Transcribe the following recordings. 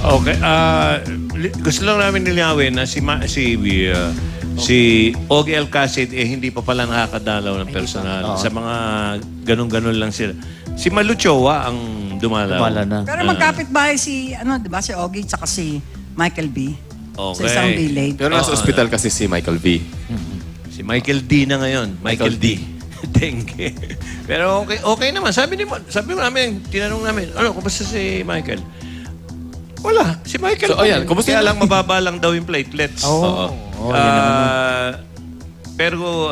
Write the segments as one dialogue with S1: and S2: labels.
S1: Okay. Gusto lang namin nilyawin na si Ogie Alcacid hindi pa pala nakakadalaw ng personal. Sa mga ganun-ganun lang sila. Si Malu Chowa ang dumalaw.
S2: Wala na.
S3: Pero magkapit-bahay si, di ba, si Ogie tsaka si Michael B. Sa isang village.
S4: Pero nasa ospital kasi si Michael V.
S1: Si Michael D na ngayon. Michael D. Dengue. Pero okay naman. Sabi mo namin, tinanong namin, kumusta si Michael? Wala. Si Michael.
S4: So, ayan. Kumusta
S1: Kaya
S4: yun?
S1: lang mababa lang daw yung platelets. Pero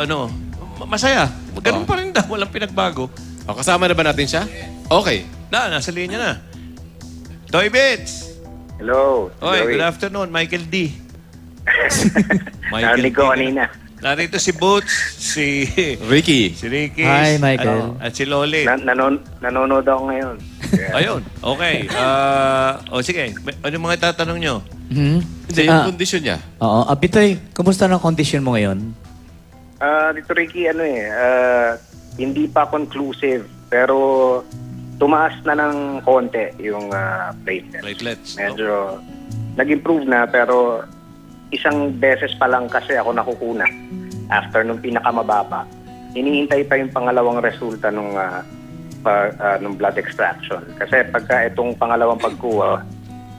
S1: masaya. Ganun pa rin daw. Walang pinagbago.
S4: Kasama na ba natin siya? Okay.
S1: Nasa linya na. Toy Bits!
S5: Hello.
S1: Oy,
S5: Joey.
S1: good afternoon. Michael D.
S5: Narinig ko kanina.
S1: Narito si Boots, si
S4: Ricky.
S1: Ricky.
S2: Hi, Michael.
S1: At si Lolit.
S5: Nanonood ako ngayon. Kaya-
S1: Ayun. Okay. Sige. Ano yung mga itatanong nyo?
S4: Hindi, yung kondisyon niya.
S2: Oo. Bitoy, kumusta na condition mo ngayon?
S5: Dito Ricky, hindi pa conclusive, pero tumaas na ng konti yung platelets.
S1: Platelets.
S5: Medyo nag-improve na, pero isang beses pa lang kasi ako nakukuna after nung pinakamababa. Hinihintay pa yung pangalawang resulta nung blood extraction. Kasi pagka itong pangalawang pagkuha,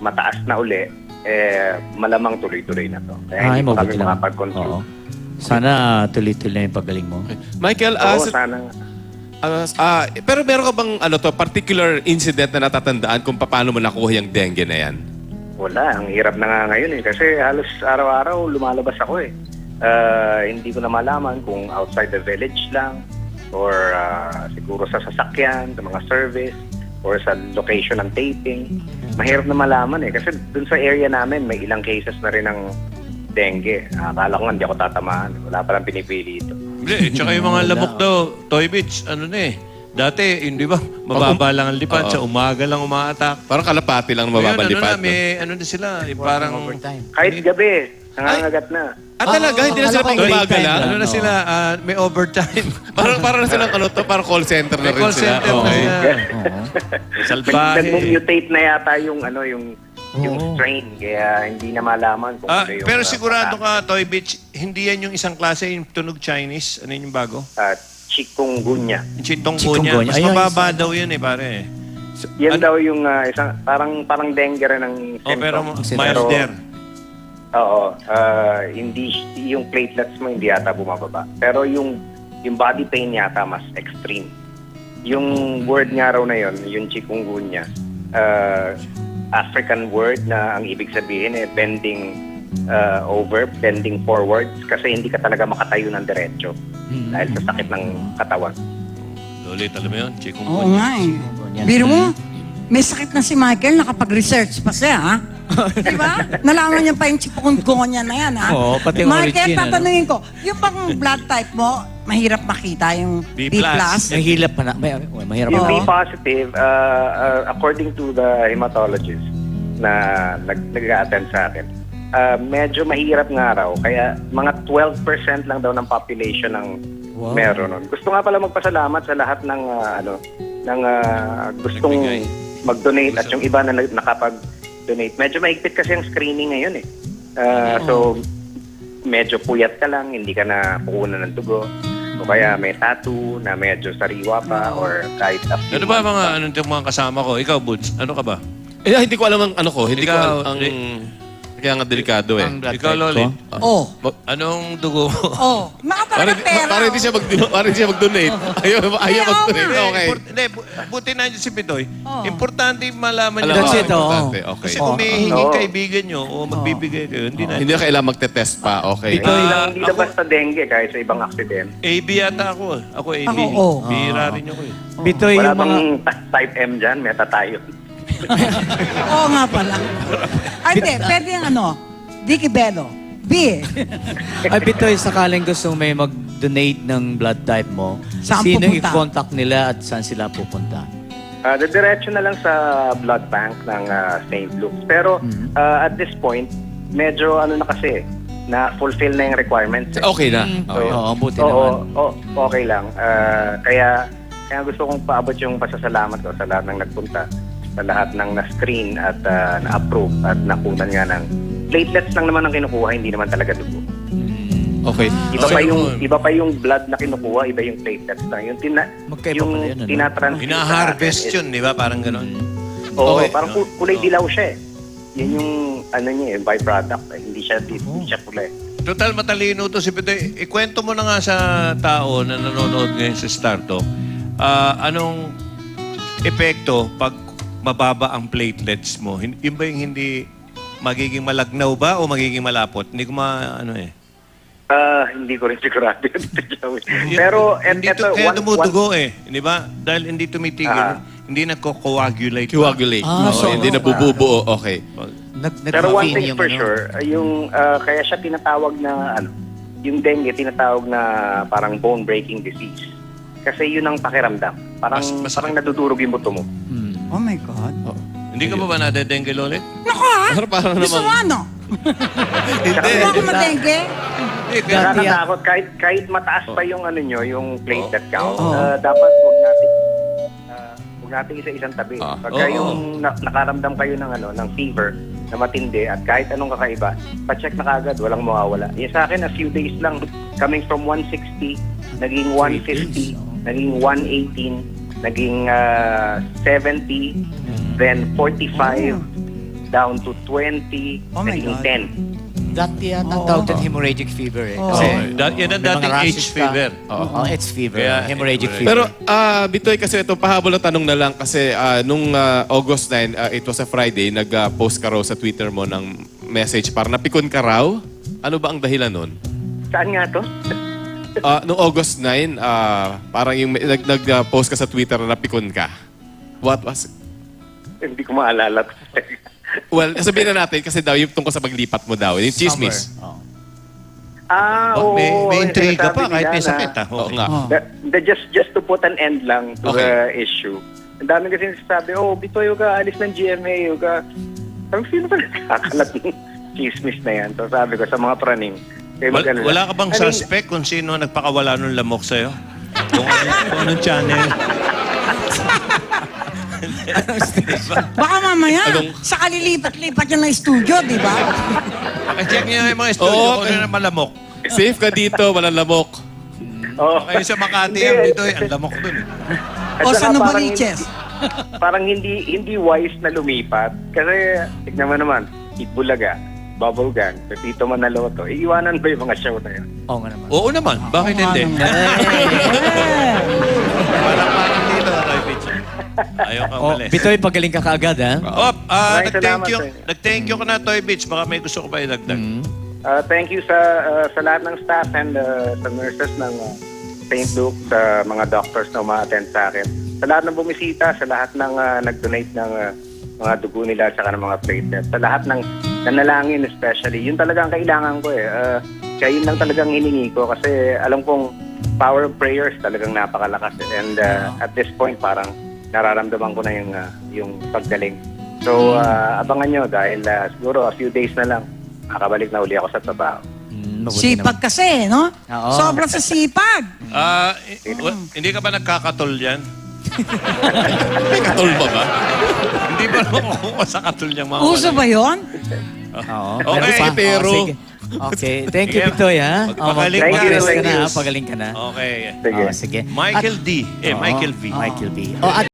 S5: mataas na uli, malamang tuloy-tuloy na to. Kaya hindi pa kami
S2: mabuti lang.
S5: makapag-conclude.
S2: Oo. Sana tuloy-tuloy na yung pagaling mo.
S4: Michael,
S5: Oo, sana.
S4: pero meron ka bang particular incident na natatandaan kung paano mo nakuha yung dengue na yan?
S5: Wala, ang hirap na nga ngayon kasi halos araw-araw lumalabas ako Hindi ko na malaman kung outside the village lang or siguro sa sasakyan, sa mga service or sa location ng taping. Mahirap na malaman kasi dun sa area namin may ilang cases na rin ng dengue. Akala ko nga hindi ako tatamaan. Wala palang pinipili ito.
S1: Hindi. Tsaka yung mga lamok daw, Toy Bits, dati, hindi ba, mababa lang ang lipat. Sa umaga lang umaatak.
S4: Parang kalapati lang mababalipad.
S1: May na sila, parang...
S5: Kahit gabi, nangangagat na.
S4: Talaga? Hindi na sila pang umaga lang?
S1: na sila, may overtime.
S4: Parang na silang parang call center na
S1: May
S4: rin
S1: call
S4: sila.
S1: center na
S4: Okay.
S1: sila. Salbahe.
S5: Nag-mutate na yata yung strain. Kaya hindi na malaman kung ano yung...
S1: Pero sigurado ka, Toy Bits, hindi yan yung isang klase, yung tunog Chinese. Ano yung bago?
S5: Chikungunya.
S1: Yung chintong
S2: Chikungunya.
S1: kunya. Mas
S2: Ayun,
S1: mababa daw yun pare.
S5: Yan daw yung isang parang dengue rin ng symptom.
S1: Pero milder.
S5: Oo. Hindi yung platelets mo hindi yata bumababa. Pero yung body pain yata mas extreme. Yung word nga raw na yon, yung chikungunya, African word na ang ibig sabihin bending over, bending forwards kasi hindi ka talaga makatayo ng diretso dahil sa sakit ng katawan.
S1: Lolit, alam mo yun? Chikong
S3: Oo nga Biro mo, may sakit na si Michael, nakapag-research pa siya, ha? Diba? Nalaman niya pa yung chikungunya na yan, ha?
S2: Oo, pati yung
S3: Michael,
S2: origin,
S3: tatanungin ko, yung bang blood type mo, mahirap makita yung
S1: B+.
S3: B+.
S2: Yung hilap pa na. Mahirap
S5: Yung
S2: pa.
S5: B positive, according to the hematologist na nag-attend sa akin, medyo mahirap nga raw. Kaya mga 12% lang daw ng population ng meron nun. Gusto nga pala magpasalamat sa lahat ng gustong mag-donate at yung iba na nakapag-donate. Medyo mahigpit kasi ang screening ngayon So, medyo puyat ka lang, hindi ka na kukunan ng dugo. O kaya may tattoo na medyo sariwa pa or kahit
S1: Ano ba mga kasama ko? Ikaw, Boots, ano ka ba?
S4: Hindi ko alam ang ano ko. Hindi ko
S1: Ikaw,
S4: alam ang... Kaya nga delikado
S1: Ikaw, Lolit. Anong dugo mo?
S3: Nakatalaga pera.
S4: Para hindi siya mag-donate. Ayaw mag-donate. Okay.
S1: Hindi, buti na si Pitoy. Importante malaman
S4: Alam
S1: nyo.
S2: That's
S4: ko,
S2: it,
S4: importante. Okay.
S1: Kasi kung may hinging kaibigan nyo o magbibigay kayo, hindi na.
S4: Hindi na kailangan magte-test pa. Okay.
S5: Hindi na basta dengue kahit sa ibang aksidente.
S1: AB yata ako. Ako AB.
S3: Ako,
S1: Bihira rin ako
S2: Bitoy,
S5: Wala
S2: yung mga...
S5: bang type M dyan? Meta tayo.
S3: Oo nga pala. Ay, hindi. Pwede yung Dicky Bello. B.
S2: Bitoy, sakaling gustong may mag-donate ng blood type mo,
S3: Saan
S2: sino
S3: pupunta?
S2: i-contact nila at saan sila pupunta?
S5: Diretso na lang sa blood bank ng St. Luke's. Pero at this point, medyo na kasi, na-fulfill na yung requirements.
S4: Okay na. Okay.
S2: Oo, buti naman.
S5: Okay lang. Kaya gusto kong paabot yung pasasalamat ko sa lahat ng nagpunta. sa lahat ng na-screen at na-approve at nakunan nga ng platelets lang naman ang kinukuha, hindi naman talaga dugo.
S4: Okay.
S5: Iba pa yung blood na kinukuha, iba yung platelets lang. Yung
S2: Magkaiba pala yun, ano?
S5: tinatransfer.
S1: Hina-harvest yun, di ba? Parang gano'n.
S5: Oo,
S4: Okay.
S5: parang kulay dilaw siya eh. Yan yung byproduct. Hindi siya kulay.
S1: Total matalino to si Pitoy. Ikwento mo na nga sa tao na nanonood ngayon sa Star Talk. Anong epekto pag mababa ang platelets mo? Yun ba yung hindi magiging malagnaw ba o magiging malapot? Hindi ko
S5: Hindi ko rin sigurado yun. Pero
S1: kaya dumudugo di ba? Dahil hindi tumitigil, hindi nagko-coagulate.
S4: Coagulate.
S3: so,
S4: hindi nabubuo. Okay.
S5: Pero one thing for sure, yung kaya siya tinatawag na yung dengue tinatawag na parang bone breaking disease. Kasi yun ang pakiramdam. Parang parang nadudurog yung buto mo.
S3: Oh my God.
S1: Hindi ka ba nade-dengue, Lolit?
S3: Naku ha?
S4: Parang
S3: Gusto mo ano?
S5: Hindi.
S3: Gusto mo ako madengge?
S5: Nakakatakot kahit mataas pa yung yung platelet count.
S3: Oh.
S5: Dapat wag natin isa-isang tabi. Pagka yung nakaramdam kayo ng fever na matindi at kahit anong kakaiba, pa-check na kagad, walang mawawala. Yung sa akin, a few days lang, coming from 160, naging 150, naging 118, naging 70, then 45, down to 20,
S3: Oh my
S5: naging
S3: God.
S5: 10.
S2: Dati yata ang tawag din hemorrhagic fever eh.
S3: Oo.
S1: Yan ang
S2: may mga
S1: dating
S2: rashes
S1: H
S2: ka.
S1: fever.
S2: Oo, it's fever.
S1: Kaya,
S2: Hemorrhagic fever.
S4: Pero, Bitoy, kasi ito, pahabol na tanong na lang kasi nung August 9, it was a Friday, nag-post ka raw sa Twitter mo ng message para napikon ka raw. Ano ba ang dahilan nun?
S5: Saan nga to?
S4: Nung August 9, parang yung nag-post ka sa Twitter na napikon ka. What was it?
S5: Hindi ko maalala.
S4: Well, sabihin na natin kasi daw yung tungkol sa paglipat mo daw. Yung chismis.
S2: Oo.
S5: Oo.
S1: May intriga pa
S5: sinasabi
S1: kahit
S5: nila
S1: may
S5: na-
S1: sakit.
S4: Oo nga.
S5: Just to put an end lang to
S4: Okay.
S5: the issue. Ang dami kasi nagsasabi, Bitoy, huwag ka alis ng GMA, huwag ka... Sabi, sino pa nagkakalat ng chismis na yan? So sabi ko sa mga praning, kayo mag-alala.
S1: Wala ka bang suspect kung sino nagpakawala ng lamok sa'yo? Kung anong channel?
S3: Baka mamaya,
S4: Anong-
S3: sa kalilipat-lipat yan ng studio, di ba?
S1: Pakicheck niyo yung mga studio
S4: Oo,
S1: kung ano na malamok.
S4: Safe ka dito, walang lamok.
S5: Oo.
S1: Kayo sa Makati,
S5: Hindi.
S1: dito ang lamok dun.
S5: At
S3: O
S5: saka
S3: sa
S5: parang
S3: Novaliches.
S5: Parang hindi wise na lumipat. Kasi, tignan mo naman, Itbulaga, Bubble Gang, Pepito Manaloto, iiwanan ba yung mga show na yun?
S2: Oo nga naman.
S1: Oo naman. Bakit hindi? Parang dito, Roy Pitch. Ayaw ka
S2: Oh,
S1: umalis.
S2: Bitoy, pagaling ka kaagad, ha?
S5: Maraming salamat
S1: nag-thank you ka na, Toy Beach. Baka may gusto ko pa idagdag.
S5: Thank you sa lahat ng staff and sa nurses ng St. Luke, sa mga doctors na uma-attend sa akin. Sa lahat ng bumisita, sa lahat ng nag-donate ng mga dugo nila at saka ng mga platelets. Sa lahat ng nanalangin especially. Yun talaga ang kailangan ko eh. Kaya yun lang talagang hiningi ko kasi alam kong power of prayers talagang napakalakas. And at this point parang nararamdaman ko na yung paggaling. So abangan nyo dahil siguro a few days na lang makabalik na uli ako sa trabaho.
S2: Mabuti
S3: Sipag kasi, no?
S2: Oo.
S3: Sobrang sa sipag.
S1: Hindi ka ba nagkakatol yan?
S4: May katol ba ba?
S1: Hindi ba nakukuha sa katol niyang mga
S3: Uso ba yun?
S2: Oo.
S1: Okay,
S2: Meron pa?
S4: pero-
S2: Oh, sige. Okay. Thank you, Bitoy, ha?
S1: Pagaling
S5: ka.
S2: Mag-rest ka
S5: Thank
S2: na,
S5: you.
S2: ha? Pagaling ka na.
S1: Okay.
S5: Sige.
S2: Oh, sige.
S1: Michael D.
S2: Oo,
S1: Michael V.
S2: Michael V. Oh, at